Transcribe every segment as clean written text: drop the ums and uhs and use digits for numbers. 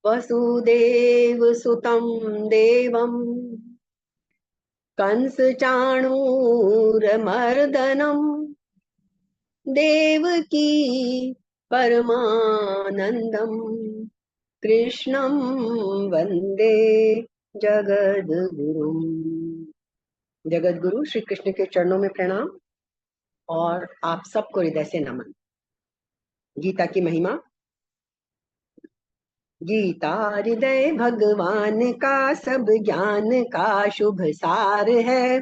वसुदेव सुतं देवं कंस चाणूरमर्दनम देवकी परमानंदम कृष्णं वंदे जगद्गुरुम। जगद्गुरु श्री कृष्ण के चरणों में प्रणाम और आप सबको हृदय से नमन। गीता की महिमा। गीता हृदय भगवान का सब ज्ञान का शुभ सार है।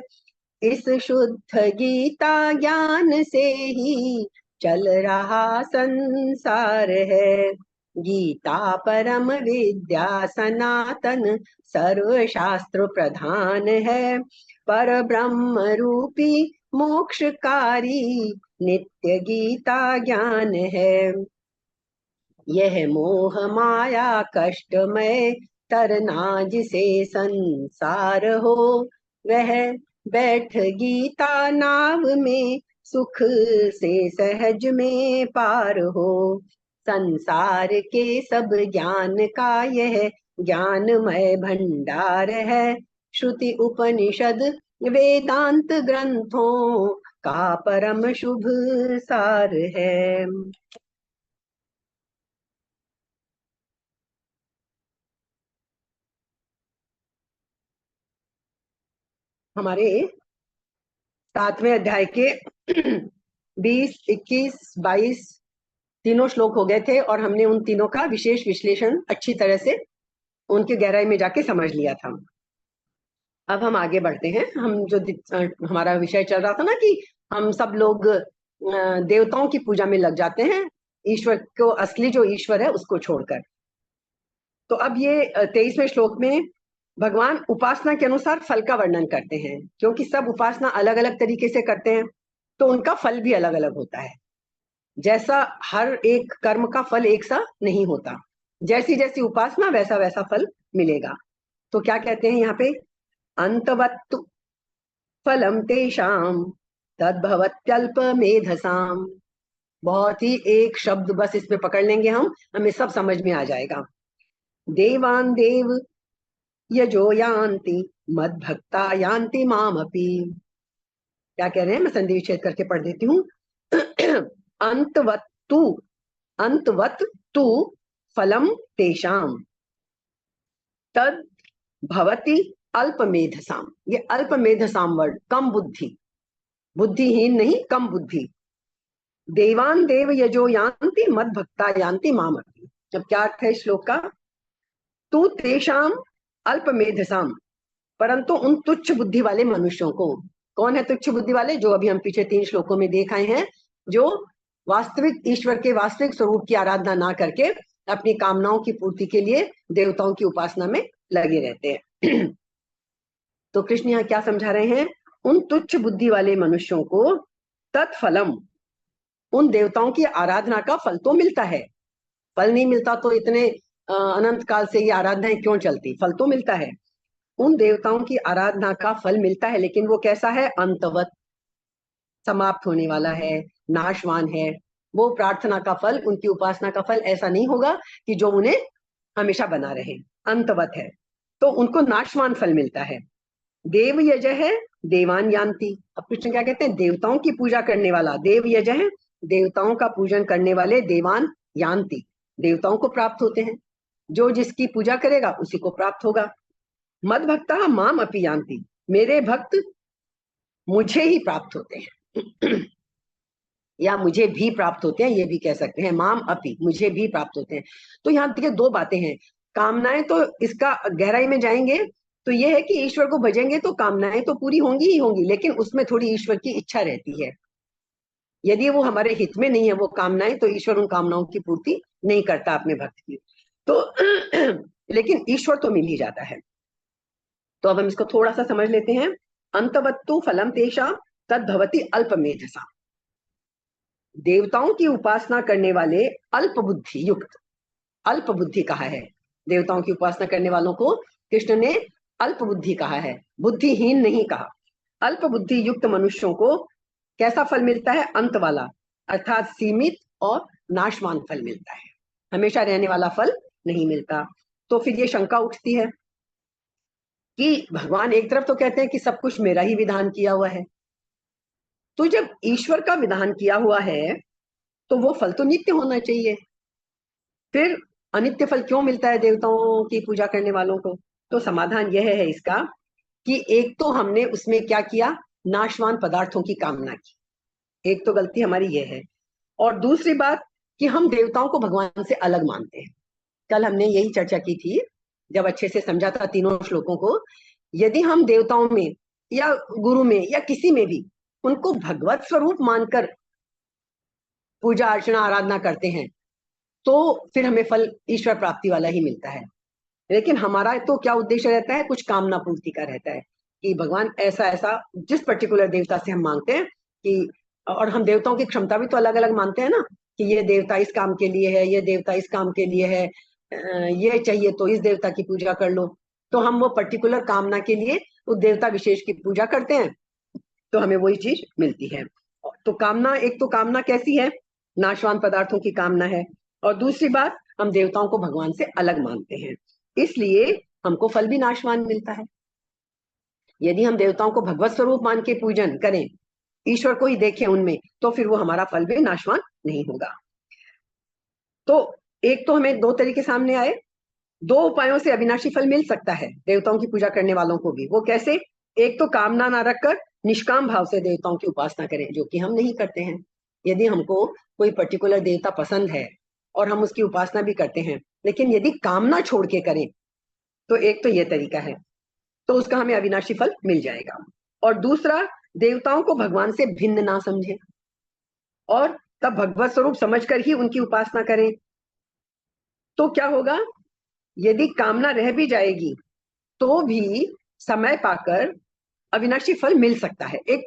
इस शुद्ध गीता ज्ञान से ही चल रहा संसार है। गीता परम विद्या सनातन सर्वशास्त्र प्रधान है। पर ब्रह्म रूपी मोक्षकारी नित्य गीता ज्ञान है। यह मोह माया कष्टमय तरना जिसे संसार हो, वह बैठ गीता नाव में सुख से सहज में पार हो। संसार के सब ज्ञान का यह ज्ञानमय भंडार है। श्रुति उपनिषद वेदांत ग्रंथों का परम शुभ सार है। हमारे 7वें अध्याय के 20, 21, 22 तीनों श्लोक हो गए थे और हमने उन तीनों का विशेष विश्लेषण अच्छी तरह से उनकी गहराई में जाके समझ लिया था। अब हम आगे बढ़ते हैं। हम जो हमारा विषय चल रहा था ना कि हम सब लोग देवताओं की पूजा में लग जाते हैं, ईश्वर को, असली जो ईश्वर है उसको छोड़कर। तो अब ये 23वें श्लोक में भगवान उपासना के अनुसार फल का वर्णन करते हैं, क्योंकि सब उपासना अलग अलग तरीके से करते हैं तो उनका फल भी अलग अलग होता है। जैसा हर एक कर्म का फल एक सा नहीं होता, जैसी जैसी उपासना वैसा वैसा फल मिलेगा। तो क्या कहते हैं यहाँ पे, अंतवत्तु फलम तेषाम तद्भवत्यल्प मेधसाम। बहुत ही एक शब्द बस इसमें पकड़ लेंगे हम, हमें सब समझ में आ जाएगा। देवान देव यजो यान्ति मद्भक्ता यान्ति मामपि। क्या कह रहे हैं, मैं संधि विच्छेद करके पढ़ देती हूँ। अंतवत्तु, अंतवत तु फलम तेषाम तद भवति अल्पमेधसाम। ये अल्पमेधसाम वर्ड, कम बुद्धि, बुद्धिहीन नहीं, कम बुद्धि। देवान देव यजो यान्ति मद्भक्ता यान्ति मामपि। अब क्या अर्थ है श्लोक का, तू तेषाम अल्पमेधसाम, परंतु उन तुच्छ बुद्धि वाले मनुष्यों को। कौन है तुच्छ बुद्धि वाले? जो अभी हम पीछे 3 श्लोकों में देख आए हैं, जो वास्तविक ईश्वर के वास्तविक स्वरूप की आराधना ना करके अपनी कामनाओं की पूर्ति के लिए देवताओं की उपासना में लगे रहते हैं। तो कृष्ण यहाँ क्या समझा रहे हैं, उन तुच्छ बुद्धि वाले मनुष्यों को तत्फलम, उन देवताओं की आराधना का फल तो मिलता है। फल नहीं मिलता तो इतने अनंत काल से ये आराधनाएं क्यों चलती, फल तो मिलता है। उन देवताओं की आराधना का फल मिलता है, लेकिन वो कैसा है, अंतवत, समाप्त होने वाला है, नाशवान है। वो प्रार्थना का फल, उनकी उपासना का फल ऐसा नहीं होगा कि जो उन्हें हमेशा बना रहे, अंतवत है, तो उनको नाशवान फल मिलता है। देव यज है देवान यान्ति। अब कृष्ण क्या कहते हैं, देवताओं की पूजा करने वाला देव यज है, देवताओं का पूजन करने वाले देवान यान्ति, देवताओं को प्राप्त होते हैं। जो जिसकी पूजा करेगा उसी को प्राप्त होगा। मद भक्ता माम अपि यान्ति, मेरे भक्त मुझे ही प्राप्त होते हैं। या मुझे भी प्राप्त होते हैं, ये भी कह सकते हैं, माम अपि, मुझे भी प्राप्त होते हैं। तो यहाँ देखिए 2 बातें हैं। कामनाएं तो इसका गहराई में जाएंगे तो ये है कि ईश्वर को भजेंगे तो कामनाएं तो पूरी होंगी ही होंगी, लेकिन उसमें थोड़ी ईश्वर की इच्छा रहती है। यदि वो हमारे हित में नहीं है वो कामनाएं, तो ईश्वर उन कामनाओं की पूर्ति नहीं करता अपने भक्त की। तो लेकिन ईश्वर तो मिल ही जाता है। तो अब हम इसको थोड़ा सा समझ लेते हैं। अंतवत्तु फलम तेषा तद भवति अल्पमेधसा। देवताओं की उपासना करने वाले अल्प बुद्धि युक्त, अल्प बुद्धि कहा है देवताओं की उपासना करने वालों को, कृष्ण ने अल्प बुद्धि कहा है, बुद्धिहीन नहीं कहा। अल्प बुद्धि युक्त मनुष्यों को कैसा फल मिलता है, अंत वाला, अर्थात सीमित और नाशवान फल मिलता है, हमेशा रहने वाला फल नहीं मिलता। तो फिर ये शंका उठती है कि भगवान एक तरफ तो कहते हैं कि सब कुछ मेरा ही विधान किया हुआ है, तो जब ईश्वर का विधान किया हुआ है तो वो फल तो नित्य होना चाहिए, फिर अनित्य फल क्यों मिलता है देवताओं की पूजा करने वालों को? तो समाधान यह है इसका कि एक तो हमने उसमें क्या किया, नाशवान पदार्थों की कामना की, एक तो गलती हमारी यह है। और दूसरी बात कि हम देवताओं को भगवान से अलग मानते हैं। कल हमने यही चर्चा की थी जब अच्छे से समझा था तीनों श्लोकों को। यदि हम देवताओं में या गुरु में या किसी में भी उनको भगवत स्वरूप मानकर पूजा अर्चना आराधना करते हैं तो फिर हमें फल ईश्वर प्राप्ति वाला ही मिलता है। लेकिन हमारा तो क्या उद्देश्य रहता है, कुछ कामना पूर्ति का रहता है कि भगवान ऐसा ऐसा जिस पर्टिकुलर देवता से हम मांगते हैं कि, और हम देवताओं की क्षमता भी तो अलग अलग मानते हैं ना, कि ये देवता इस काम के लिए है, ये देवता इस काम के लिए है, ये चाहिए तो इस देवता की पूजा कर लो। तो हम वो पर्टिकुलर कामना के लिए उस देवता विशेष की पूजा करते हैं तो हमें वही चीज मिलती है। तो कामना, एक तो कामना कैसी है, नाशवान पदार्थों की कामना है, और दूसरी बात हम देवताओं को भगवान से अलग मानते हैं, इसलिए हमको फल भी नाशवान मिलता है। यदि हम देवताओं को भगवत स्वरूप मान के पूजन करें, ईश्वर को ही देखें उनमें, तो फिर वो हमारा फल भी नाशवान नहीं होगा। तो एक तो हमें दो तरीके सामने आए, दो उपायों से अविनाशी फल मिल सकता है देवताओं की पूजा करने वालों को भी। वो कैसे? एक तो कामना ना रखकर निष्काम भाव से देवताओं की उपासना करें, जो कि हम नहीं करते हैं। यदि हमको कोई पर्टिकुलर देवता पसंद है और हम उसकी उपासना भी करते हैं, लेकिन यदि कामना छोड़ के करें तो एक तो ये तरीका है, तो उसका हमें अविनाशी फल मिल जाएगा। और दूसरा, देवताओं को भगवान से भिन्न ना समझें और तब भगवत स्वरूप समझकर ही उनकी उपासना करें। तो क्या होगा, यदि कामना रह भी जाएगी तो भी समय पाकर अविनाशी फल मिल सकता है, एक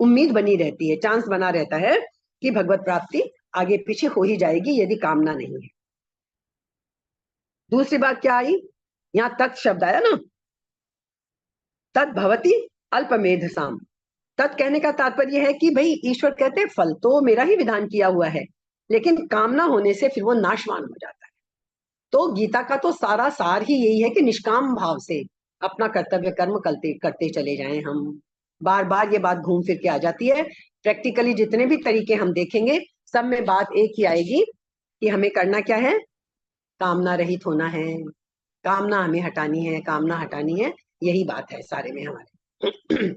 उम्मीद बनी रहती है, चांस बना रहता है कि भगवत प्राप्ति आगे पीछे हो ही जाएगी यदि कामना नहीं है। दूसरी बात क्या आई, यहां तत् शब्द आया ना, तत् भवति अल्पमेधसाम। तत् कहने का तात्पर्य है कि भाई ईश्वर कहते हैं फल तो मेरा ही विधान किया हुआ है, लेकिन कामना होने से फिर वो नाशवान हो जाता है। तो गीता का तो सारा सार ही यही है कि निष्काम भाव से अपना कर्तव्य कर्म करते करते चले जाएं हम। बार बार ये बात घूम फिर के आ जाती है। प्रैक्टिकली जितने भी तरीके हम देखेंगे सब में बात एक ही आएगी कि हमें करना क्या है, कामना रहित होना है, कामना हमें हटानी है, कामना हटानी है, यही बात है सारे में हमारे।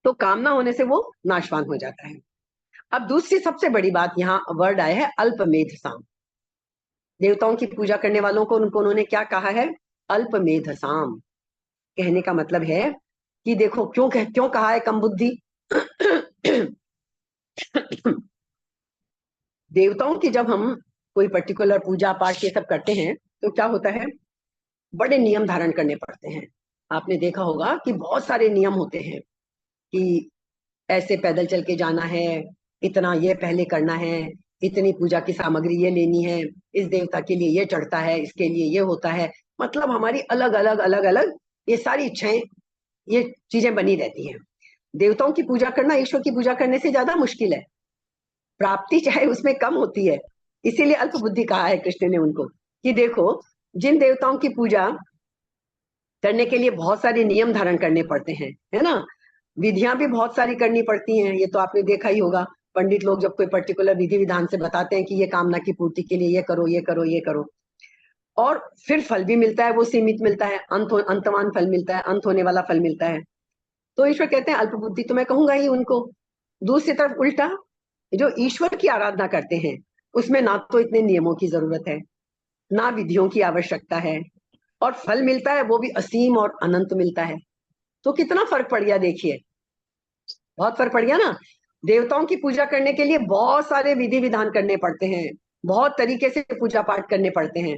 तो कामना होने से वो नाशवान हो जाता है। अब दूसरी सबसे बड़ी बात, यहाँ वर्ड आया है अल्पमेध साम। देवताओं की पूजा करने वालों को उन्होंने क्या कहा है, अल्पमेधसाम। कहने का मतलब है कि देखो क्यों कहा है कम बुद्धि। देवताओं की जब हम कोई पर्टिकुलर पूजा पाठ ये सब करते हैं तो क्या होता है, बड़े नियम धारण करने पड़ते हैं। आपने देखा होगा कि बहुत सारे नियम होते हैं कि ऐसे पैदल चल के जाना है, इतना ये पहले करना है, इतनी पूजा की सामग्री ये लेनी है, इस देवता के लिए ये चढ़ता है, इसके लिए ये होता है। मतलब हमारी अलग अलग अलग अलग ये सारी इच्छाएं, ये चीजें बनी रहती हैं। देवताओं की पूजा करना ईश्वर की पूजा करने से ज्यादा मुश्किल है, प्राप्ति चाहे उसमें कम होती है। इसीलिए अल्प बुद्धि कहा है कृष्ण ने उनको कि देखो, जिन देवताओं की पूजा करने के लिए बहुत सारे नियम धारण करने पड़ते हैं, है ना, विधियां भी बहुत सारी करनी पड़ती हैं। ये तो आपने देखा ही होगा, पंडित लोग जब कोई पर्टिकुलर विधि विधान से बताते हैं कि ये कामना की पूर्ति के लिए ये करो ये करो ये करो, और फिर फल भी मिलता है, वो सीमित मिलता है, अंतमान फल मिलता है, अंत होने वाला फल मिलता है। तो ईश्वर कहते हैं अल्प बुद्धि, तो मैं कहूंगा ही उनको। दूसरी तरफ उल्टा, जो ईश्वर की आराधना करते हैं उसमें ना तो इतने नियमों की जरूरत है, ना विधियों की आवश्यकता है, और फल मिलता है वो भी असीम और अनंत मिलता है। तो कितना फर्क पड़ गया देखिए, बहुत फर्क पड़ गया ना। देवताओं की पूजा करने के लिए बहुत सारे विधि विधान करने पड़ते हैं, बहुत तरीके से पूजा पाठ करने पड़ते हैं,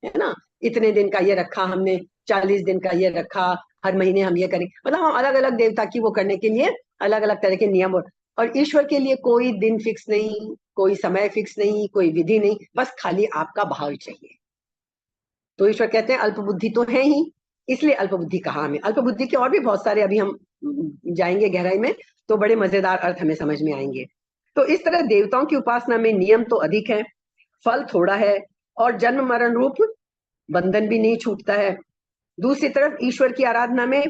है ना। इतने दिन का ये रखा हमने, 40 दिन का ये रखा, हर महीने हम ये करें, मतलब हम अलग अलग देवता की वो करने के लिए अलग अलग तरह के नियम। और ईश्वर के लिए कोई दिन फिक्स नहीं, कोई समय फिक्स नहीं, कोई विधि नहीं, बस खाली आपका भाव चाहिए। तो ईश्वर कहते हैं अल्प बुद्धि तो है ही, इसलिए अल्प बुद्धि कहा हमें। अल्प बुद्धि के और भी बहुत सारे, अभी हम जाएंगे गहराई में तो बड़े मजेदार अर्थ हमें समझ में आएंगे। तो इस तरह देवताओं की उपासना में नियम तो अधिक है, फल थोड़ा है, और जन्म मरण रूप बंधन भी नहीं छूटता है। दूसरी तरफ ईश्वर की आराधना में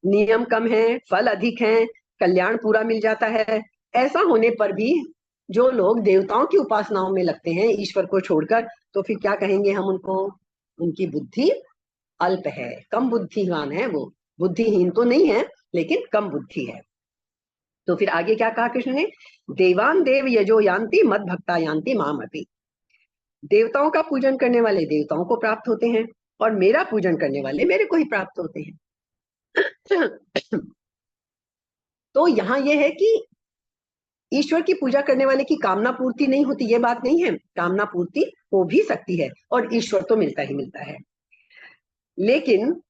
नियम कम है, फल अधिक हैं, कल्याण पूरा मिल जाता है। ऐसा होने पर भी जो लोग देवताओं की उपासनाओं में लगते हैं ईश्वर को छोड़कर, तो फिर क्या कहेंगे हम उनको? उनकी बुद्धि अल्प है, कम बुद्धिमान है वो। बुद्धिहीन तो नहीं है, लेकिन कम बुद्धि है। तो फिर आगे क्या कहा कृष्ण ने? देवान देव यजो यान्ति मद भक्ता यान्ति माम अपि। देवताओं का पूजन करने वाले देवताओं को प्राप्त होते हैं, और मेरा पूजन करने वाले मेरे को ही प्राप्त होते हैं। तो यहाँ यह है कि ईश्वर की पूजा करने वाले की कामना पूर्ति नहीं होती, ये बात नहीं है। कामना पूर्ति हो भी सकती है, और ईश्वर तो मिलता ही मिलता है। लेकिन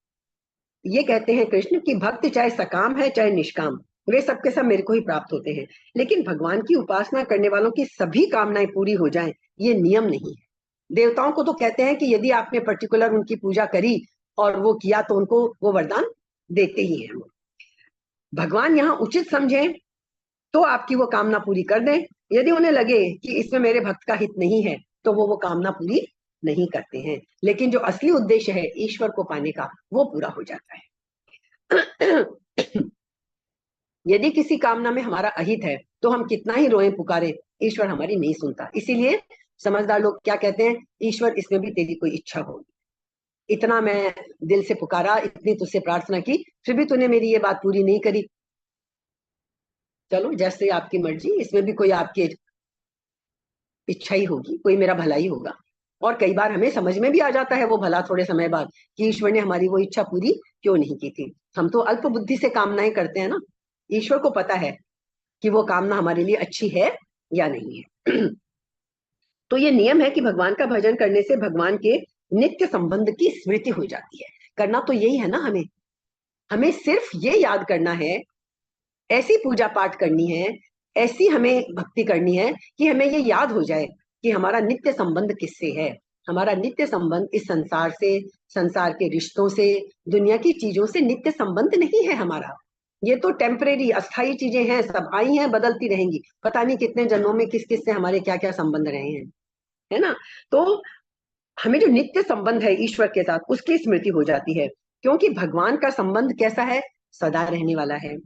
ये कहते हैं कृष्ण कि भक्त चाहे सकाम है चाहे निष्काम, वे सबके सब मेरे को ही प्राप्त होते हैं। लेकिन भगवान की उपासना करने वालों की सभी कामनाएं पूरी हो जाएं, ये नियम नहीं है। देवताओं को तो कहते हैं कि यदि आपने पर्टिकुलर उनकी पूजा करी और वो किया तो उनको वो वरदान देते ही हैं। भगवान यहाँ उचित समझे तो आपकी वो कामना पूरी कर दें। यदि उन्हें लगे कि इसमें मेरे भक्त का हित नहीं है, तो वो कामना पूरी नहीं करते हैं। लेकिन जो असली उद्देश्य है ईश्वर को पाने का, वो पूरा हो जाता है। यदि किसी कामना में हमारा अहित है, तो हम कितना ही रोएं पुकारे, ईश्वर हमारी नहीं सुनता। इसीलिए समझदार लोग क्या कहते हैं? ईश्वर, इसमें भी तेरी कोई इच्छा होगी। इतना मैं दिल से पुकारा, इतनी तुझसे प्रार्थना की, फिर भी तूने मेरी ये बात पूरी नहीं करी। चलो, जैसे आपकी मर्जी, इसमें भी कोई आपकी इच्छा ही होगी, कोई मेरा भला ही होगा। और कई बार हमें समझ में भी आ जाता है वो भला थोड़े समय बाद, कि ईश्वर ने हमारी वो इच्छा पूरी क्यों नहीं की थी। हम तो अल्प बुद्धि से कामनाएं करते हैं ना। ईश्वर को पता है कि वो कामना हमारे लिए अच्छी है या नहीं है। तो ये नियम है कि भगवान का भजन करने से भगवान के नित्य संबंध की स्मृति हो जाती है। करना तो यही है ना हमें। हमें सिर्फ ये याद करना है, ऐसी पूजा पाठ करनी है, ऐसी हमें भक्ति करनी है कि हमें ये याद हो जाए कि हमारा नित्य संबंध किससे है। हमारा नित्य संबंध इस संसार से, संसार के रिश्तों से, दुनिया की चीजों से नित्य संबंध नहीं है हमारा। ये तो टेम्परेरी, अस्थाई चीजें हैं, सब आई हैं, बदलती रहेंगी। पता नहीं कितने जन्मों में किस किस से हमारे क्या क्या संबंध रहे हैं, है ना। तो हमें जो नित्य संबंध है ईश्वर के साथ, उसकी स्मृति हो जाती है। क्योंकि भगवान का संबंध कैसा है? सदा रहने वाला है।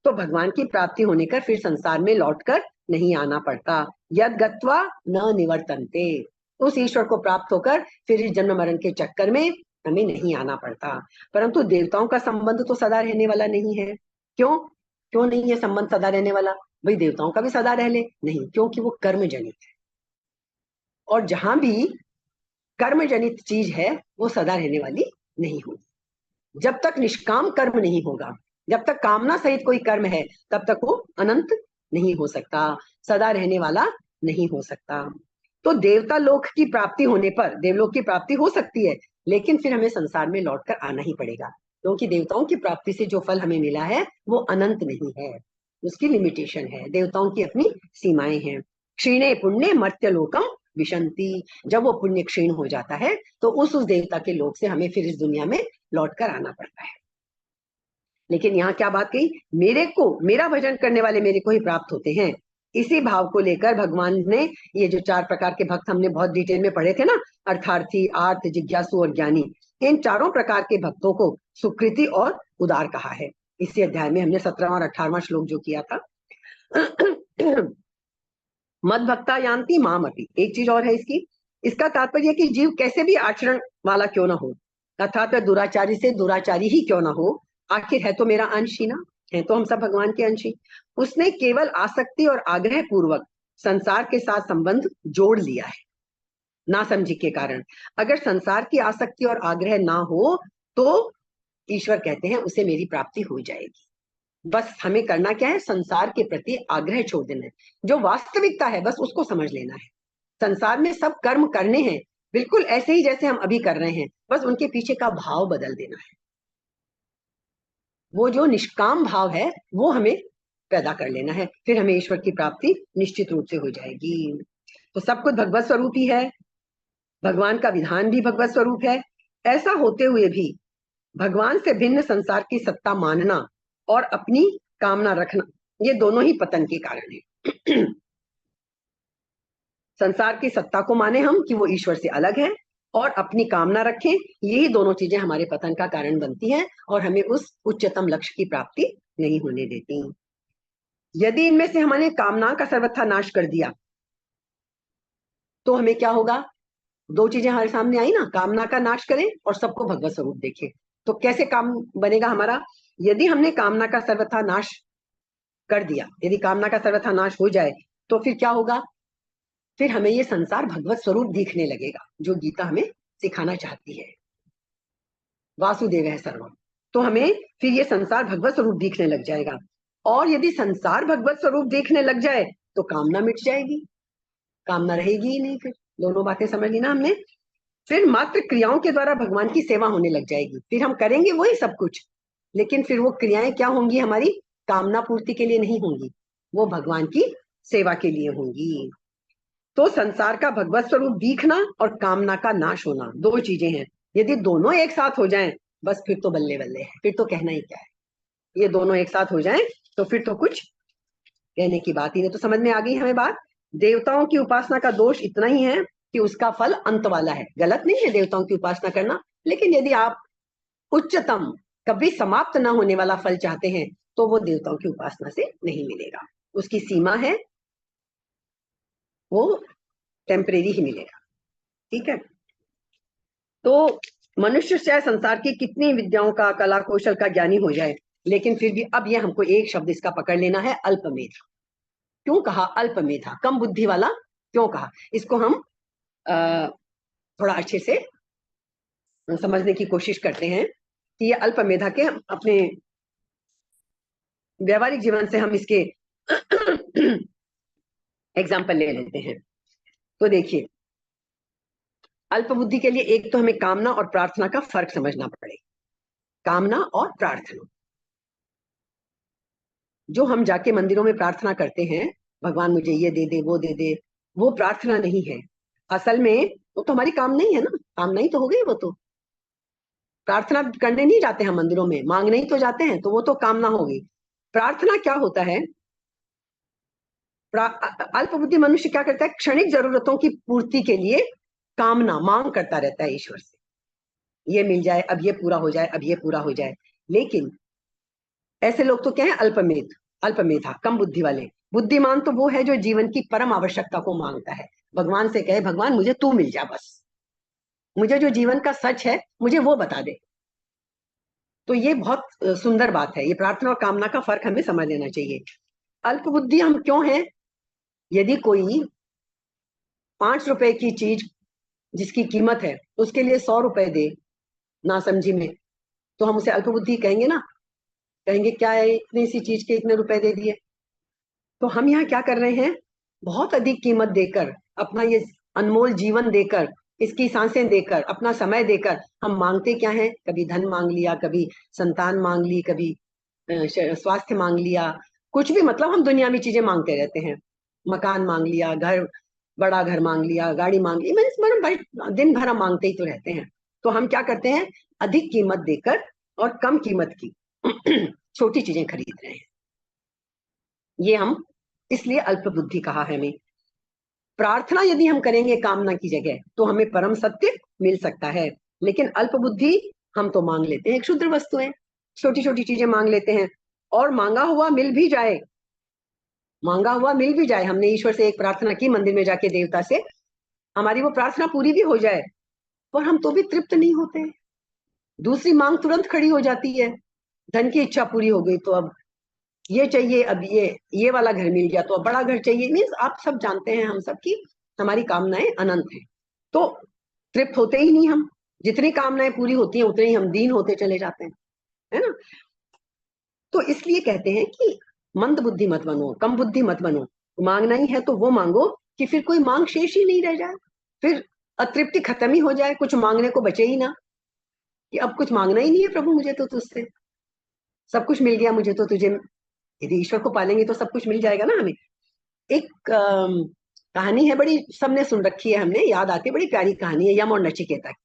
तो भगवान की प्राप्ति होने का फिर संसार में लौटकर नहीं आना पड़ता। यद गत्वा न निवर्तन्ते। उस ईश्वर को प्राप्त होकर फिर इस जन्म मरण के चक्कर में हमें नहीं आना पड़ता। परंतु देवताओं का संबंध तो सदा रहने वाला नहीं है। क्यों? क्यों नहीं है संबंध सदा रहने वाला? भाई देवताओं का भी सदा रह ले? नहीं, क्योंकि वो कर्म जनित है। और जहां भी कर्म जनित चीज है, वो सदा रहने वाली नहीं होगी। जब तक निष्काम कर्म नहीं होगा, जब तक कामना सहित कोई कर्म है, तब तक वो अनंत नहीं हो सकता, सदा रहने वाला नहीं हो सकता। तो देवता लोक की प्राप्ति होने पर, देवलोक की प्राप्ति हो सकती है, लेकिन फिर हमें संसार में लौटकर आना ही पड़ेगा। क्योंकि देवताओं की प्राप्ति से जो फल हमें मिला है वो अनंत नहीं है, उसकी लिमिटेशन है। देवताओं की अपनी सीमाएं हैं। क्षीणे पुण्य मर्त्य लोकम विशंति। जब वो पुण्य क्षीण हो जाता है, तो उस देवता के लोक से हमें फिर इस दुनिया में लौटकर आना पड़ता है। लेकिन यहाँ क्या बात कही? मेरे को, मेरा भजन करने वाले मेरे को ही प्राप्त होते हैं। इसी भाव को लेकर भगवान ने ये जो 4 प्रकार के भक्त हमने बहुत डिटेल में पढ़े थे ना, अर्थार्थी, आर्थ, जिज्ञासु और ज्ञानी, इन चारों प्रकार के भक्तों को सुकृति और उदार कहा है। इसी अध्याय में हमने 17वां और 18वां श्लोक जो किया था। मद भक्ता यान्ति माम अपि। एक चीज और है इसकी, इसका तात्पर्य कि जीव कैसे भी आचरण वाला क्यों ना हो, अर्थात दुराचारी से दुराचारी ही क्यों ना हो, आखिर है तो मेरा अंश ही ना, है तो हम सब भगवान के अंश ही। उसने केवल आसक्ति और आग्रह पूर्वक संसार के साथ संबंध जोड़ लिया है, ना समझी के कारण। अगर संसार की आसक्ति और आग्रह ना हो, तो ईश्वर कहते हैं उसे मेरी प्राप्ति हो जाएगी। बस हमें करना क्या है? संसार के प्रति आग्रह छोड़ देना है। जो वास्तविकता है बस उसको समझ लेना है। संसार में सब कर्म करने हैं, बिल्कुल ऐसे ही जैसे हम अभी कर रहे हैं, बस उनके पीछे का भाव बदल देना है। वो जो निष्काम भाव है वो हमें पैदा कर लेना है, फिर हमें ईश्वर की प्राप्ति निश्चित रूप से हो जाएगी। तो सब कुछ भगवत स्वरूप ही है, भगवान का विधान भी भगवत स्वरूप है। ऐसा होते हुए भी भगवान से भिन्न संसार की सत्ता मानना और अपनी कामना रखना, ये दोनों ही पतन के कारण है। संसार की सत्ता को माने हम कि वो ईश्वर से अलग है, और अपनी कामना रखें, यही दोनों चीजें हमारे पतन का कारण बनती हैं और हमें उस उच्चतम लक्ष्य की प्राप्ति नहीं होने देती। यदि इनमें से हमने कामना का सर्वथा नाश कर दिया तो हमें क्या होगा? दो चीजें हमारे सामने आई ना, कामना का नाश करें और सबको भगवत स्वरूप देखें। तो कैसे काम बनेगा हमारा? यदि हमने कामना का सर्वथा नाश कर दिया, यदि कामना का सर्वथा नाश हो जाए तो फिर क्या होगा? फिर हमें ये संसार भगवत स्वरूप दिखने लगेगा, जो गीता हमें सिखाना चाहती है, वासुदेव है सर्वम। तो हमें फिर ये संसार भगवत स्वरूप दिखने लग जाएगा। और यदि संसार भगवत स्वरूप दिखने लग जाए तो कामना मिट जाएगी, कामना रहेगी ही नहीं। फिर दोनों बातें समझ ली ना हमने। फिर मात्र क्रियाओं के द्वारा भगवान की सेवा होने लग जाएगी। फिर हम करेंगे वही सब कुछ, लेकिन फिर वो क्रियाएं क्या होंगी? हमारी कामना पूर्ति के लिए नहीं होंगी, वो भगवान की सेवा के लिए होंगी। तो संसार का भगवत स्वरूप दिखना और कामना का नाश होना दो चीजें हैं। यदि दोनों एक साथ हो जाएं, बस फिर तो बल्ले बल्ले है, फिर तो कहना ही क्या है। ये दोनों एक साथ हो जाएं तो फिर तो कुछ कहने की बात ही नहीं। तो समझ में आ गई हमें बात। देवताओं की उपासना का दोष इतना ही है कि उसका फल अंत वाला है। गलत नहीं है देवताओं की उपासना करना, लेकिन यदि आप उच्चतम कभी समाप्त न होने वाला फल चाहते हैं तो वो देवताओं की उपासना से नहीं मिलेगा। उसकी सीमा है, वो टेम्परेरी ही मिलेगा। ठीक है। तो मनुष्य चाहे संसार की कितनी विद्याओं का, कला कौशल का ज्ञानी हो जाए, लेकिन फिर भी अब ये हमको एक शब्द इसका पकड़ लेना है, अल्पमेधा। क्यों कहा अल्पमेधा, कम बुद्धि वाला क्यों कहा? इसको हम थोड़ा अच्छे से समझने की कोशिश करते हैं कि ये अल्पमेधा के अपने व्यवहारिक जीवन से हम इसके एग्जाम्पल ले लेते हैं। तो देखिए, अल्प बुद्धि के लिए एक तो हमें कामना और प्रार्थना का फर्क समझना पड़ेगा। कामना और प्रार्थना, जो हम जाके मंदिरों में प्रार्थना करते हैं, भगवान मुझे ये दे दे, वो दे दे, वो प्रार्थना नहीं है। असल में वो तो हमारी कामना ही है ना, कामना ही तो हो गई वो तो। प्रार्थना करने नहीं जाते हम मंदिरों में, मांगने ही तो जाते हैं, तो वो तो कामना हो गई। प्रार्थना क्या होता है? अल्प बुद्धि मनुष्य क्या करता है? क्षणिक जरूरतों की पूर्ति के लिए कामना, मांग करता रहता है ईश्वर से, ये मिल जाए, अब ये पूरा हो जाए, अब ये पूरा हो जाए। लेकिन ऐसे लोग तो क्या है? अल्पमेधा, कम बुद्धि वाले। बुद्धिमान तो वो है जो जीवन की परम आवश्यकता को मांगता है, भगवान से कहे भगवान मुझे तू मिल जा, बस मुझे जो जीवन का सच है मुझे वो बता दे। तो ये बहुत सुंदर बात है। ये प्रार्थना और कामना का फर्क हमें समझ लेना चाहिए। अल्प बुद्धि हम क्यों हैं? यदि कोई 5 रुपए की चीज जिसकी कीमत है उसके लिए 100 रुपए दे ना समझी में, तो हम उसे अल्पबुद्धि कहेंगे ना? कहेंगे क्या है, इतनी सी चीज के इतने रुपए दे दिए। तो हम यहाँ क्या कर रहे हैं? बहुत अधिक कीमत देकर, अपना ये अनमोल जीवन देकर, इसकी सांसें देकर, अपना समय देकर हम मांगते क्या है? कभी धन मांग लिया, कभी संतान मांग ली, कभी स्वास्थ्य मांग लिया, कुछ भी, मतलब हम दुनियावी चीजें मांगते रहते हैं। मकान मांग लिया, घर, बड़ा घर मांग लिया, गाड़ी मांग ली, मैंने भाई दिन भर हम मांगते ही तो रहते हैं। तो हम क्या करते हैं? अधिक कीमत देकर और कम कीमत की छोटी चीजें खरीद रहे हैं। ये हम इसलिए अल्प बुद्धि कहा है हमें। प्रार्थना यदि हम करेंगे कामना की जगह तो हमें परम सत्य मिल सकता है, लेकिन अल्प बुद्धि हम तो मांग लेते हैं क्षुद्र वस्तुएं, छोटी छोटी चीजें मांग लेते हैं। और मांगा हुआ मिल भी जाए, मांगा हुआ मिल भी जाए, हमने ईश्वर से एक प्रार्थना की मंदिर में जाके देवता से, हमारी वो प्रार्थना पूरी भी हो जाए, पर हम तो भी तृप्त नहीं होते। दूसरी मांग तुरंत खड़ी हो जाती है। धन की इच्छा पूरी हो गई तो अब ये चाहिए, अब ये वाला घर मिल गया तो अब बड़ा घर चाहिए। मीन्स आप सब जानते हैं हम सब की हमारी कामनाएं अनंत हैं, तो तृप्त होते ही नहीं हम। जितनी कामनाएं पूरी होती हैं उतने ही हम दीन होते चले जाते हैं, है ना? तो इसलिए कहते हैं कि मंद बुद्धि मत बनो, कम बुद्धि मत बनो। मांगना ही है तो वो मांगो कि फिर कोई मांग शेष ही नहीं रह जाए, फिर अतृप्ति खत्म ही हो जाए, कुछ मांगने को बचे ही ना, कि अब कुछ मांगना ही नहीं है प्रभु मुझे तो तुझसे, सब कुछ मिल गया मुझे तो तुझे। यदि ईश्वर को पालेंगे तो सब कुछ मिल जाएगा ना हमें। एक कहानी है, बड़ी सबने सुन रखी है, हमने याद आती है, बड़ी प्यारी कहानी है, यम और नचिकेता की।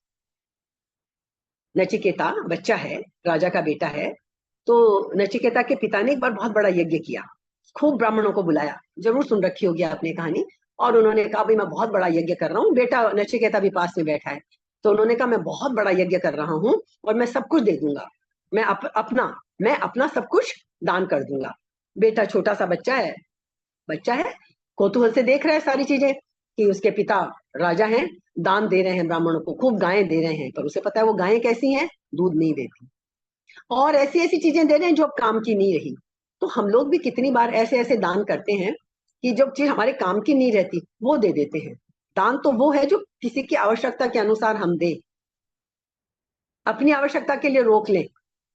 नचिकेता बच्चा है, राजा का बेटा है। तो नचिकेता के पिता ने एक बार बहुत बड़ा यज्ञ किया, खूब ब्राह्मणों को बुलाया, जरूर सुन रखी होगी आपने कहानी। और उन्होंने कहा भाई मैं बहुत बड़ा यज्ञ कर रहा हूँ, बेटा नचिकेता भी पास में बैठा है। तो उन्होंने कहा मैं बहुत बड़ा यज्ञ कर रहा हूं और मैं सब कुछ दे दूंगा, मैं अपना सब कुछ दान कर दूंगा। बेटा छोटा सा बच्चा है, कौतूहल से देख रहा है सारी चीजें कि उसके पिता राजा हैं, दान दे रहे हैं ब्राह्मणों को, खूब गायें दे रहे हैं, पर उसे पता है वो गायें कैसी हैं, दूध नहीं देती, और ऐसी ऐसी चीजें दे रहे हैं जो अब काम की नहीं रही। तो हम लोग भी कितनी बार ऐसे ऐसे दान करते हैं कि जो चीज हमारे काम की नहीं रहती वो दे देते हैं। दान तो वो है जो किसी की आवश्यकता के अनुसार हम दे, अपनी आवश्यकता के लिए रोक लें।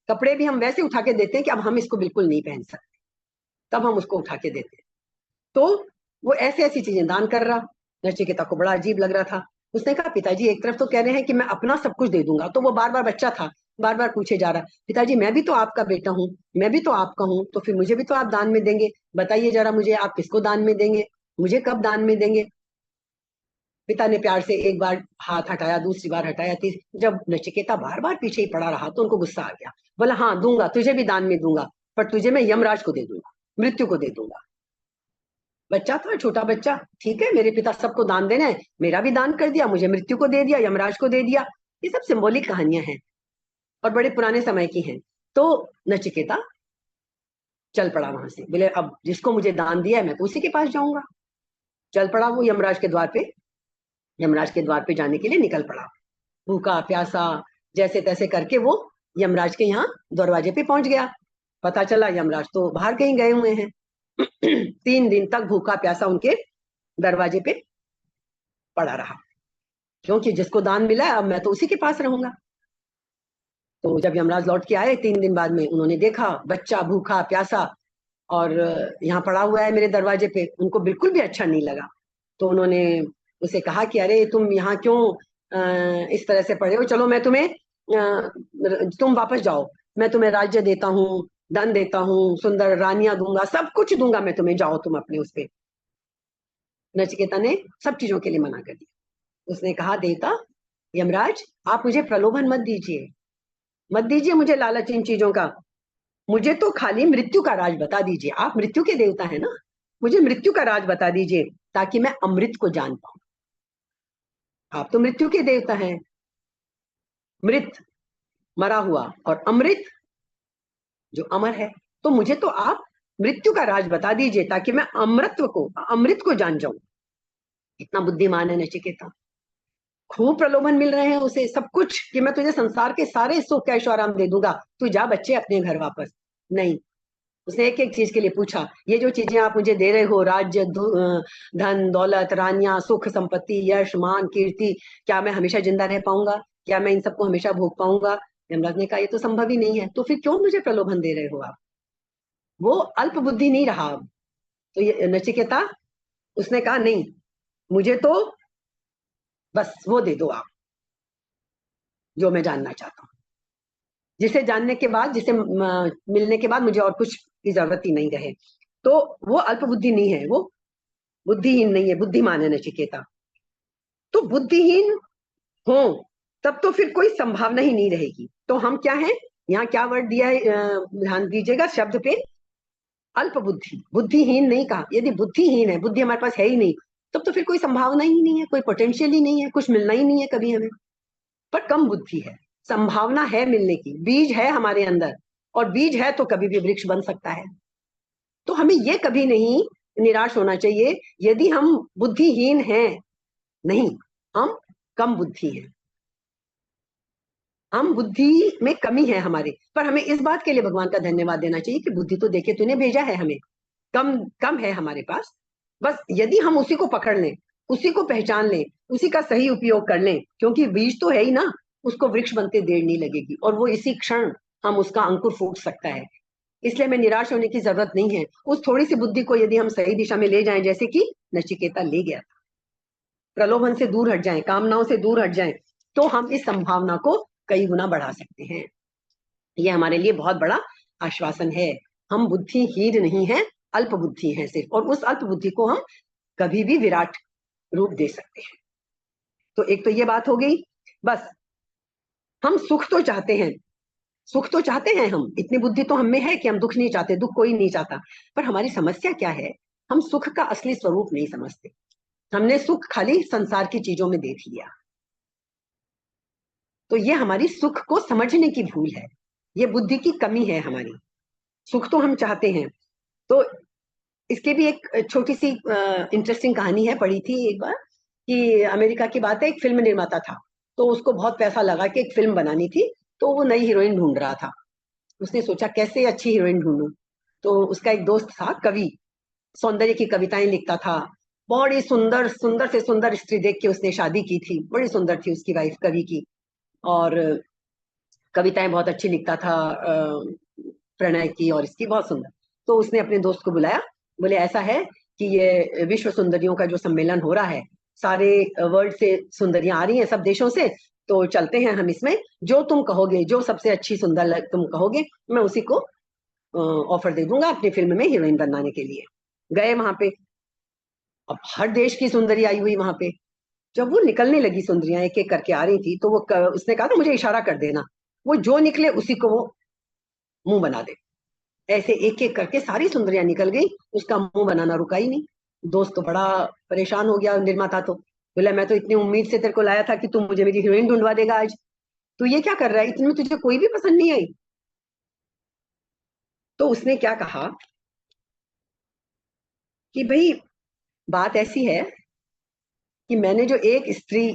कपड़े भी हम वैसे उठा के देते हैं कि अब हम इसको बिल्कुल नहीं पहन सकते, तब हम उसको उठा के देते हैं। तो वो ऐसी ऐसी चीजें दान कर रहा। नचिकेता को बड़ा अजीब लग रहा था। उसने कहा पिताजी एक तरफ तो कह रहे हैं कि मैं अपना सब कुछ दे दूंगा, तो वो बार बार बच्चा था, बार बार पूछे जा रहा पिताजी मैं भी तो आपका बेटा हूँ, मैं भी तो आपका हूँ, तो फिर मुझे भी तो आप दान में देंगे, बताइए जरा मुझे आप किसको दान में देंगे, मुझे कब दान में देंगे। पिता ने प्यार से एक बार हाथ हटाया, दूसरी बार हटाया, जब नचिकेता बार बार पीछे ही पड़ा रहा तो उनको गुस्सा आ गया। बोला हाँ दूंगा, तुझे भी दान में दूंगा, पर तुझे मैं यमराज को दे दूंगा, मृत्यु को दे दूंगा। बच्चा था, छोटा बच्चा, ठीक है मेरे पिता सबको दान देना है, मेरा भी दान कर दिया, मुझे मृत्यु को दे दिया, यमराज को दे दिया। ये सब सिंबॉलिक कहानियां हैं और बड़े पुराने समय की हैं। तो नचिकेता चल पड़ा वहां से, बोले अब जिसको मुझे दान दिया है मैं तो उसी के पास जाऊंगा। चल पड़ा वो यमराज के द्वार पे, यमराज के द्वार पे जाने के लिए निकल पड़ा, भूखा प्यासा जैसे तैसे करके वो यमराज के यहाँ दरवाजे पे पहुंच गया। पता चला यमराज तो बाहर कहीं गए हुए हैं। 3 दिन तक भूखा प्यासा उनके दरवाजे पे पड़ा रहा, क्योंकि जिसको दान मिला है अब मैं तो उसी के पास रहूंगा। तो जब यमराज लौट के आए 3 दिन बाद में, उन्होंने देखा बच्चा भूखा प्यासा और यहाँ पड़ा हुआ है मेरे दरवाजे पे, उनको बिल्कुल भी अच्छा नहीं लगा। तो उन्होंने उसे कहा कि अरे तुम यहाँ क्यों इस तरह से पड़े हो, चलो मैं तुम्हें तुम वापस जाओ, मैं तुम्हें राज्य देता हूँ, धन देता हूँ, सुंदर रानियां दूंगा, सब कुछ दूंगा मैं तुम्हें, जाओ तुम अपने उस पे। नचिकेता ने सब चीजों के लिए मना कर दिया। उसने कहा देवता यमराज आप मुझे प्रलोभन मत दीजिए, मत दीजिए मुझे लालच इन चीजों का, मुझे तो खाली मृत्यु का राज बता दीजिए, आप मृत्यु के देवता है ना, मुझे मृत्यु का राज बता दीजिए ताकि मैं अमृत को जान पाऊं। आप तो मृत्यु के देवता हैं, मृत मरा हुआ और अमृत जो अमर है, तो मुझे तो आप मृत्यु का राज बता दीजिए ताकि मैं अमृत को जान जाऊं। इतना बुद्धिमान है नचिकेता, खूब प्रलोभन मिल रहे हैं उसे सब कुछ कि मैं तुझे संसार के सारे सुख ऐशो-आराम दे दूंगा, तू जा बच्चे अपने घर वापस। नहीं, उसने एक एक चीज के लिए पूछा, ये जो चीजें आप मुझे दे रहे हो, राज्य धन दौलत रानियां सुख संपत्ति यश मान कीर्ति, क्या मैं हमेशा जिंदा रह पाऊंगा, क्या मैं इन सबको हमेशा भोग पाऊंगा। यमराज ने कहा ये तो संभव ही नहीं है, तो फिर क्यों मुझे प्रलोभन दे रहे हो आप। वो अल्प बुद्धि नहीं रहा अब। तो ये नचिकेता, उसने कहा नहीं, मुझे तो बस वो दे दो आप जो मैं जानना चाहता हूँ, जिसे जानने के बाद, जिसे मिलने के बाद मुझे और कुछ की जरूरत ही नहीं रहे। तो वो अल्प बुद्धि नहीं है, वो बुद्धिहीन नहीं है, बुद्धिमान है नचिकेता। तो बुद्धिहीन हो तब तो फिर कोई संभावना ही नहीं रहेगी। तो हम क्या है, यहाँ क्या वर्ड दिया है, ध्यान दीजिएगा शब्द पे, अल्प बुद्धि, बुद्धिहीन नहीं कहा। यदि बुद्धिहीन है, बुद्धि हमारे पास है ही नहीं, तब तो फिर कोई संभावना ही नहीं है, कोई पोटेंशियल ही नहीं है, कुछ मिलना ही नहीं है कभी हमें। पर कम बुद्धि है, संभावना है मिलने की, बीज है हमारे अंदर, और बीज है तो कभी भी वृक्ष बन सकता है। तो हमें ये कभी नहीं निराश होना चाहिए यदि हम बुद्धिहीन हैं, नहीं, हम कम बुद्धि हैं, हम बुद्धि में कमी है हमारे, पर हमें इस बात के लिए भगवान का धन्यवाद देना चाहिए कि बुद्धि तो देके तूने भेजा है हमें, कम कम है हमारे पास। बस यदि हम उसी को पकड़ लें, उसी को पहचान लें, उसी का सही उपयोग कर लें, क्योंकि बीज तो है ही ना, उसको वृक्ष बनते देर नहीं लगेगी, और वो इसी क्षण हम उसका अंकुर फूट सकता है। इसलिए हमें निराश होने की जरूरत नहीं है। उस थोड़ी सी बुद्धि को यदि हम सही दिशा में ले जाएं, जैसे कि नचिकेता ले गया, प्रलोभन से दूर हट जाएं, कामनाओं से दूर हट जाएं, तो हम इस संभावना को कई गुना बढ़ा सकते हैं। ये हमारे लिए बहुत बड़ा आश्वासन है। हम बुद्धिहीन नहीं हैं, अल्प बुद्धि है सिर्फ, और उस अल्प बुद्धि को हम कभी भी विराट रूप दे सकते हैं। तो एक तो ये बात हो गई। बस हम सुख तो चाहते हैं, सुख तो चाहते हैं, हम इतनी बुद्धि तो हम में है कि हम दुख नहीं चाहते, दुख कोई नहीं चाहता। पर हमारी समस्या क्या है, हम सुख का असली स्वरूप नहीं समझते। हमने सुख खाली संसार की चीजों में देख लिया। तो ये हमारी सुख को समझने की भूल है, ये बुद्धि की कमी है हमारी। सुख तो हम चाहते हैं। तो इसके भी एक छोटी सी इंटरेस्टिंग कहानी है, पढ़ी थी एक बार कि अमेरिका की बात है, एक फिल्म निर्माता था, तो उसको बहुत पैसा लगा कि एक फिल्म बनानी थी, तो वो नई हीरोइन ढूंढ रहा था। उसने सोचा कैसे अच्छी हीरोइन ढूंढूं, तो उसका एक दोस्त था कवि, सौंदर्य की कविताएं लिखता था, बड़ी सुंदर सुंदर से सुंदर स्त्री देख के उसने शादी की थी, बड़ी सुंदर थी उसकी वाइफ कवि की, और कविताएं बहुत अच्छी लिखता था, प्रणय की और इसकी बहुत सुंदर। तो उसने अपने दोस्त को बुलाया, बोले ऐसा है कि ये विश्व सुंदरियों का जो सम्मेलन हो रहा है, सारे वर्ल्ड से सुंदरियां आ रही हैं, सब देशों से, तो चलते हैं हम इसमें, जो तुम कहोगे, जो सबसे अच्छी सुंदर तुम कहोगे, मैं उसी को ऑफर दे दूंगा अपनी फिल्म में हीरोइन बनाने के लिए। गए वहां पे, अब हर देश की सुंदरी आई हुई वहां पे। जब वो निकलने लगी सुंदरियां एक एक करके आ रही थी, तो वो उसने कहा था मुझे इशारा कर देना, वो जो निकले उसी को वो मुंह बना दे। ऐसे एक एक करके सारी सुंदरियां निकल गई, उसका मुंह बनाना रुका ही नहीं। दोस्त तो बड़ा परेशान हो गया, निर्माता तो बोला मैं तो इतनी उम्मीद से तेरे को लाया था कि तू मुझे मेरी हीरोइन ढूंढवा देगा आज, तू ये क्या कर रहा है, इतनी तुझे कोई भी पसंद नहीं आई। तो उसने क्या कहा कि भाई बात ऐसी है कि मैंने जो एक स्त्री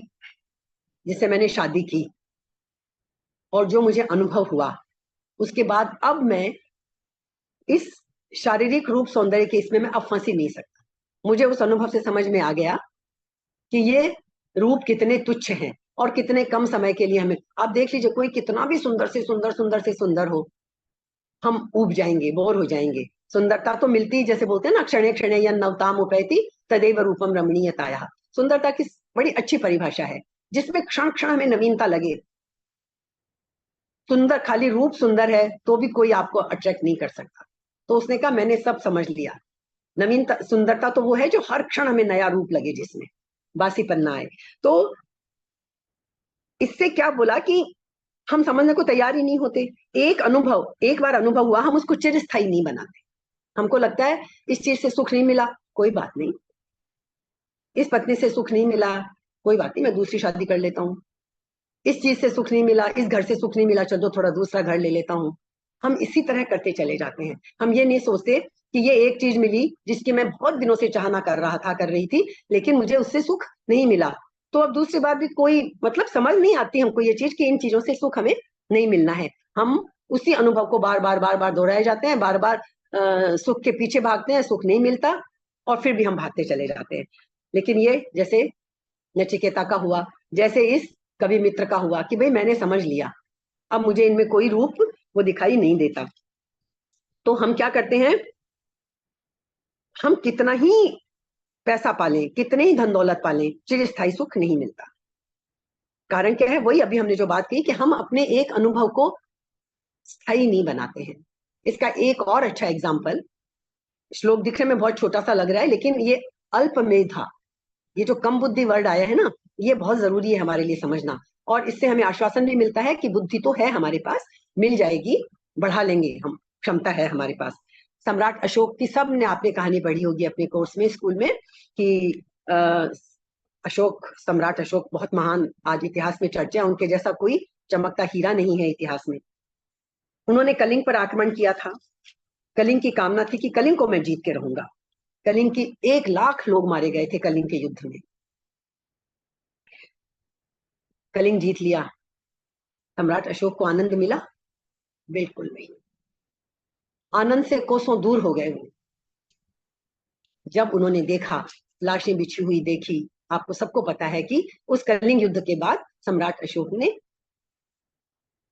जिससे मैंने शादी की और जो मुझे अनुभव हुआ, उसके बाद अब मैं इस शारीरिक रूप सौंदर्य के इसमें मैं अब फंस ही नहीं सकता। मुझे उस अनुभव से समझ में आ गया कि ये रूप कितने तुच्छ हैं और कितने कम समय के लिए हमें। आप देख लीजिए, कोई कितना भी सुंदर से सुंदर, सुंदर से सुंदर हो, हम ऊब जाएंगे, बोर हो जाएंगे। सुंदरता तो मिलती, जैसे बोलते हैं ना, क्षणे क्षणे या नवताम उपैति तदेव रूपम रमणीयताया। सुंदरता की बड़ी अच्छी परिभाषा है, जिसमें क्षण क्षण हमें नवीनता लगे। सुंदर खाली रूप सुंदर है तो भी कोई आपको अट्रैक्ट नहीं कर सकता। तो उसने कहा मैंने सब समझ लिया, नवीनता सुंदरता तो वो है जो हर क्षण हमें नया रूप लगे, जिसमें बासीपन ना आए। तो इससे क्या बोला कि हम समझने को तैयार ही नहीं होते। एक अनुभव, एक बार अनुभव हुआ, हम उसको चिरस्थायी नहीं बनाते। हमको लगता है इस चीज से सुख नहीं मिला, कोई बात नहीं, इस पत्नी से सुख नहीं मिला, कोई बात नहीं, मैं दूसरी शादी कर लेता हूँ। इस चीज से सुख नहीं मिला, इस घर से सुख नहीं मिला, चलो थोड़ा दूसरा घर ले लेता हूँ। हम इसी तरह करते चले जाते हैं। हम ये नहीं सोचते कि ये एक चीज मिली जिसकी मैं बहुत दिनों से चाहना कर रहा था, कर रही थी, लेकिन मुझे उससे सुख नहीं मिला, तो अब दूसरी बार भी कोई मतलब समझ नहीं आती हमको ये चीज कि इन चीजों से सुख हमें नहीं मिलना है। हम उसी अनुभव को बार बार बार बार दोहराए जाते हैं, बार बार सुख के पीछे भागते हैं, सुख नहीं मिलता और फिर भी हम भागते चले जाते हैं। लेकिन ये जैसे नचिकेता का हुआ, जैसे इस कवि मित्र का हुआ कि भाई मैंने समझ लिया, अब मुझे इनमें कोई रूप वो दिखाई नहीं देता। तो हम क्या करते हैं, हम कितना ही पैसा पालें, कितने ही धन दौलत पालें, चिरस्थायी सुख नहीं मिलता। कारण क्या है, वही अभी हमने जो बात की कि हम अपने एक अनुभव को स्थायी नहीं बनाते हैं। इसका एक और अच्छा एग्जाम्पल, श्लोक दिखने में बहुत छोटा सा लग रहा है, लेकिन ये अल्पमेधा, ये जो कम बुद्धि वर्ड आया है ना, ये बहुत जरूरी है हमारे लिए समझना। और इससे हमें आश्वासन भी मिलता है कि बुद्धि तो है हमारे पास, मिल जाएगी, बढ़ा लेंगे हम, क्षमता है हमारे पास। सम्राट अशोक की सब ने आपने कहानी पढ़ी होगी अपने कोर्स में, स्कूल में, कि अशोक, सम्राट अशोक बहुत महान, आज इतिहास में चर्चा, उनके जैसा कोई चमकता हीरा नहीं है इतिहास में। उन्होंने कलिंग पर आक्रमण किया था। कलिंग की कामना थी कि कलिंग को मैं जीत के रहूंगा। कलिंग की 1 लाख लोग मारे गए थे कलिंग के युद्ध में। कलिंग जीत लिया, सम्राट अशोक को आनंद मिला? बिल्कुल नहीं। आनंद से कोसों दूर हो गए वो, जब उन्होंने देखा, लाशें बिछी हुई देखी। आपको सबको पता है कि उस कलिंग युद्ध के बाद सम्राट अशोक ने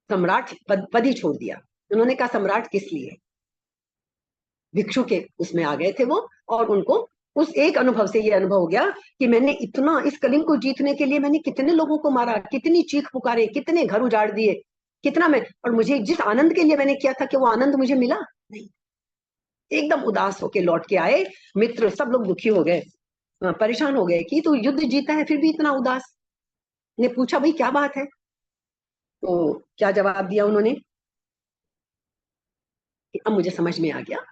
सम्राट पद ही छोड़ दिया। उन्होंने कहा सम्राट किस लिए, भिक्षु के उसमें आ गए थे वो। और उनको उस एक अनुभव से ये अनुभव हो गया कि मैंने इतना, इस कलिंग को जीतने के लिए मैंने कितने लोगों को मारा, कितनी चीख पुकारे, कितने घर उजाड़ दिए, कितना मैं, और मुझे जिस आनंद के लिए मैंने किया था, कि वो आनंद मुझे मिला नहीं। एकदम उदास होके लौट के आए मित्र, सब लोग दुखी हो गए, परेशान हो गए कि तू युद्ध जीता है फिर भी इतना उदास। ने पूछा भाई क्या बात है, तो क्या जवाब दिया उन्होंने कि अब मुझे समझ में आ गया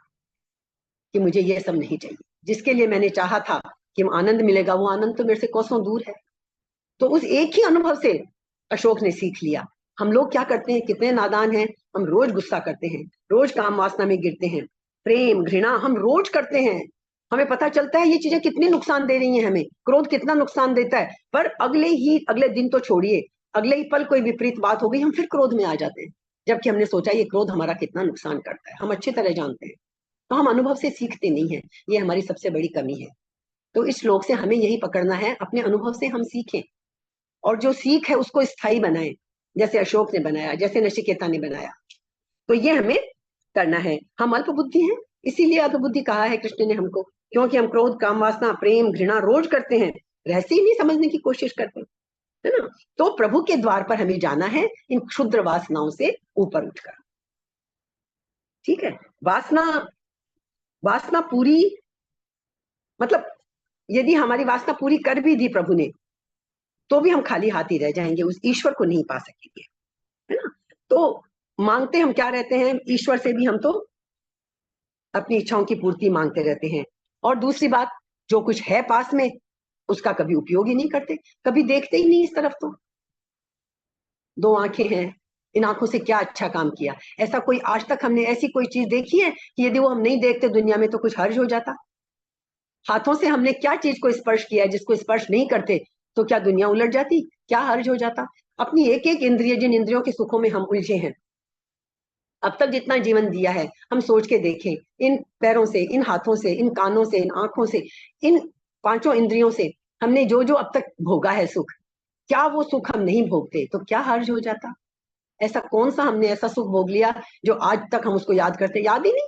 कि मुझे ये सब नहीं चाहिए, जिसके लिए मैंने चाहा था कि आनंद मिलेगा, वो आनंद तो मेरे से कोसों दूर है। तो उस एक ही अनुभव से अशोक ने सीख लिया। हम लोग क्या करते हैं, कितने नादान हैं, हम रोज गुस्सा करते हैं, रोज काम वासना में गिरते हैं, प्रेम घृणा हम रोज करते हैं। हमें पता चलता है ये चीजें कितनी नुकसान दे रही हैं हमें, क्रोध कितना नुकसान देता है, पर अगले दिन तो छोड़िए, अगले ही पल कोई विपरीत बात हो गई, हम फिर क्रोध में आ जाते हैं, जबकि हमने सोचा ये क्रोध हमारा कितना नुकसान करता है, हम अच्छी तरह जानते हैं। तो हम अनुभव से सीखते नहीं हैं, ये हमारी सबसे बड़ी कमी है। तो इस श्लोक से हमें यही पकड़ना है, अपने अनुभव से हम सीखें, और जो सीख है उसको स्थायी बनाएं, जैसे अशोक ने बनाया, जैसे नचिकेता ने बनाया। तो ये हमें करना है। हम अल्प बुद्धि हैं, इसीलिए अल्प बुद्धि कहा है कृष्ण ने हमको, क्योंकि हम क्रोध काम वासना प्रेम घृणा रोज करते हैं, रहस्य ही नहीं समझने की कोशिश करते, है ना। तो प्रभु के द्वार पर हमें जाना है इन क्षुद्र वासनाओं से ऊपर उठकर। ठीक है, वासना वासना पूरी, मतलब यदि हमारी वासना पूरी कर भी दी प्रभु ने, तो भी हम खाली हाथ ही रह जाएंगे, उस ईश्वर को नहीं पा सकेंगे, है ना। तो मांगते हम क्या रहते हैं ईश्वर से भी, हम तो अपनी इच्छाओं की पूर्ति मांगते रहते हैं। और दूसरी बात, जो कुछ है पास में उसका कभी उपयोग ही नहीं करते, कभी देखते ही नहीं इस तरफ। तो दो आंखें हैं, इन आंखों से क्या अच्छा काम किया, ऐसा कोई आज तक हमने ऐसी कोई चीज देखी है कि यदि वो हम नहीं देखते दुनिया में तो कुछ हर्ज हो जाता। हाथों से हमने क्या चीज को स्पर्श किया है, जिसको स्पर्श नहीं करते तो क्या दुनिया उलट जाती, क्या हर्ज हो जाता। अपनी एक एक इंद्रिय, जिन इंद्रियों के सुखों में हम उलझे हैं, अब तक जितना जीवन दिया है, हम सोच के देखें, इन पैरों से, इन हाथों से, इन कानों से, इन आंखों से, इन पांचों इंद्रियों से हमने जो जो अब तक भोगा है सुख, क्या वो सुख हम नहीं भोगते तो क्या हर्ज हो जाता। ऐसा कौन सा हमने ऐसा सुख भोग लिया जो आज तक हम उसको याद करते, याद ही नहीं।